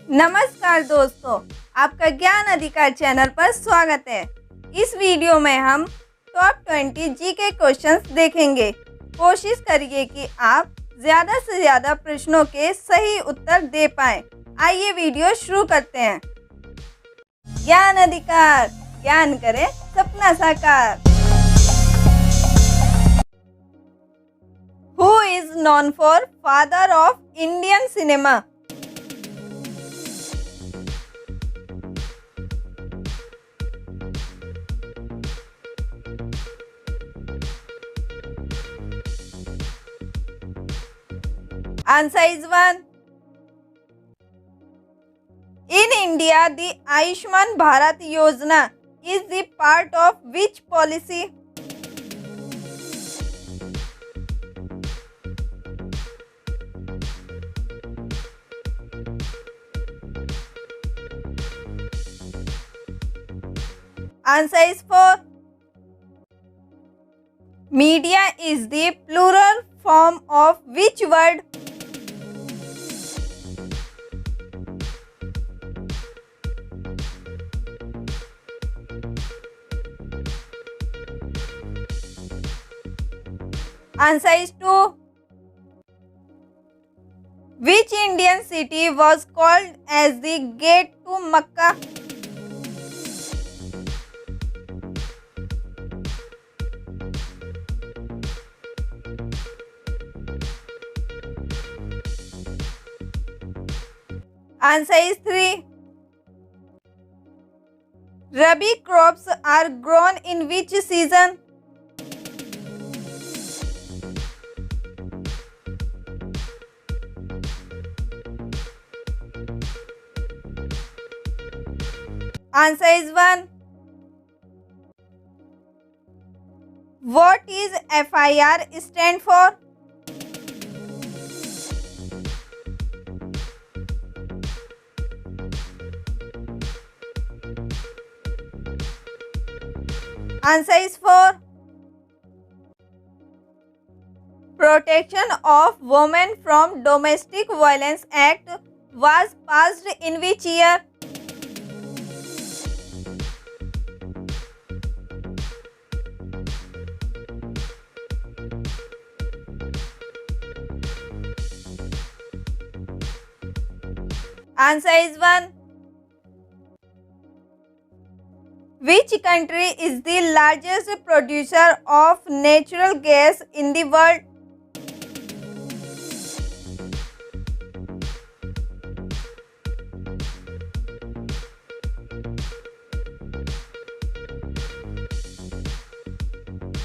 नमस्कार दोस्तों, आपका ज्ञान अधिकार चैनल पर स्वागत है। इस वीडियो में हम टॉप 20 जीके क्वेश्चंस देखेंगे। कोशिश करिए कि आप ज़्यादा से ज़्यादा प्रश्नों के सही उत्तर दे पाएं। आइए वीडियो शुरू करते हैं। ज्ञान अधिकार, ज्ञान करें सपना साकार। Who is known for father of Indian cinema? Answer is 1. In India, the Ayushman Bharat Yojana is the part of which policy? Answer is 4. Media is the plural form of which word? Answer is 2. Which Indian city was called as the gate to Makkah? Answer is 3. Rabi crops are grown in which season? Answer is 1. What is FIR stand for? Answer is 4. Protection of Women from Domestic Violence Act was passed in which year? Answer is 1. Which country is the largest producer of natural gas in the world?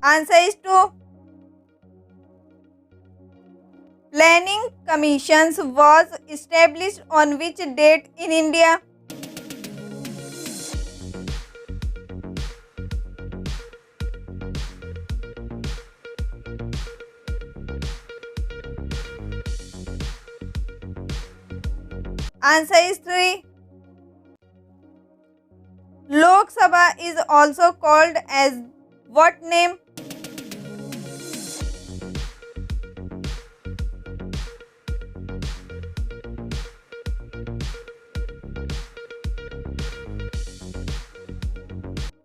Answer is 2. Planning commissions was established on which date in India? Answer is 3. Lok Sabha is also called as what name?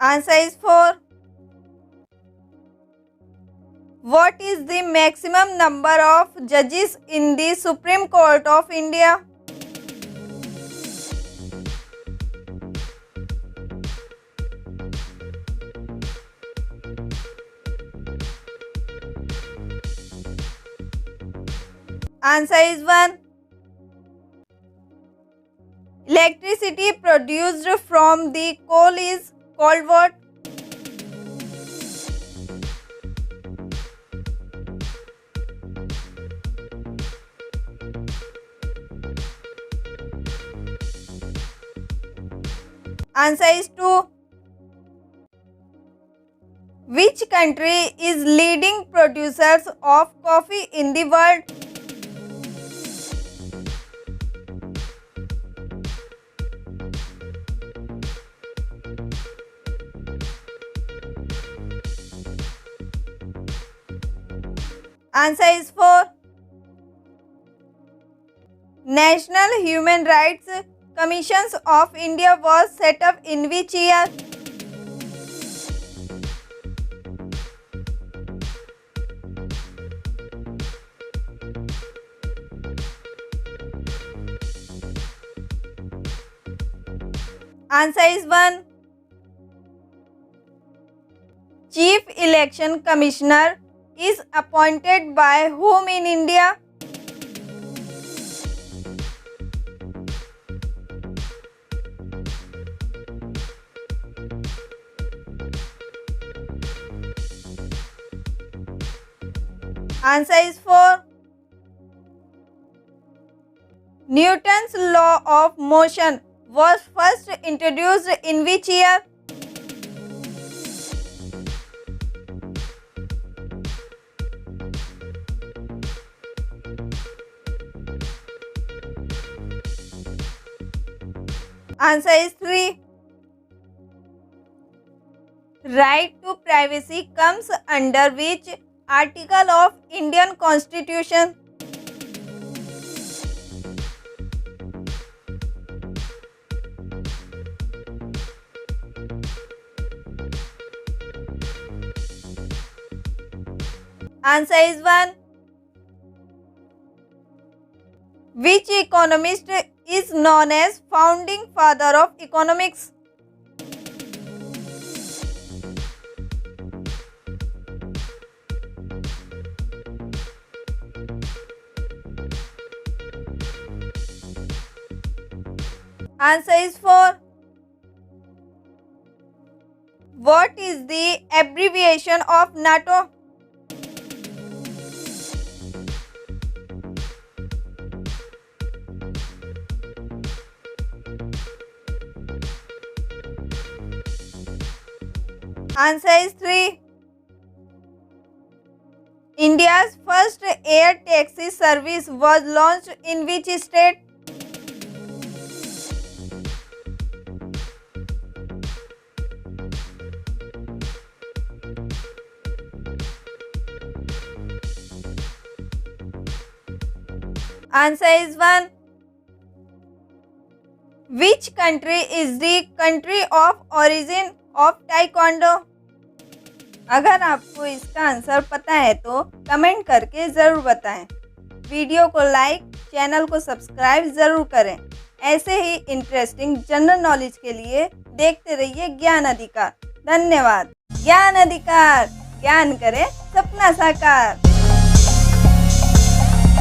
Answer is 4. What is the maximum number of judges in the Supreme Court of India? Answer is 1. Electricity produced from the coal is called what? Answer is 2. Which country is leading producers of coffee in the world? Answer is 4. National Human Rights Commissions of India was set up in which year? Answer is 1. Chief Election Commissioner is appointed by whom in India? Answer is 4. Newton's law of motion was first introduced in which year? Answer is 3. Right to privacy comes under which article of Indian Constitution? Answer is 1. Which economist is known as founding father of economics? Answer is 4. What is the abbreviation of NATO? Answer is 3. India's first air taxi service was launched in which state? Answer is 1. Which country is the country of origin of taekwondo? अगर आपको इसका answer पता है तो comment करके ज़रूर बताएं। Video को लाइक, चैनल को सब्सक्राइब ज़रूर करें। ऐसे ही इंटरेस्टिंग जनरल नॉलेज के लिए देखते रहिए ज्ञान अधिकार। धन्यवाद। ज्ञान अधिकार, ज्ञान करे सपना साकार।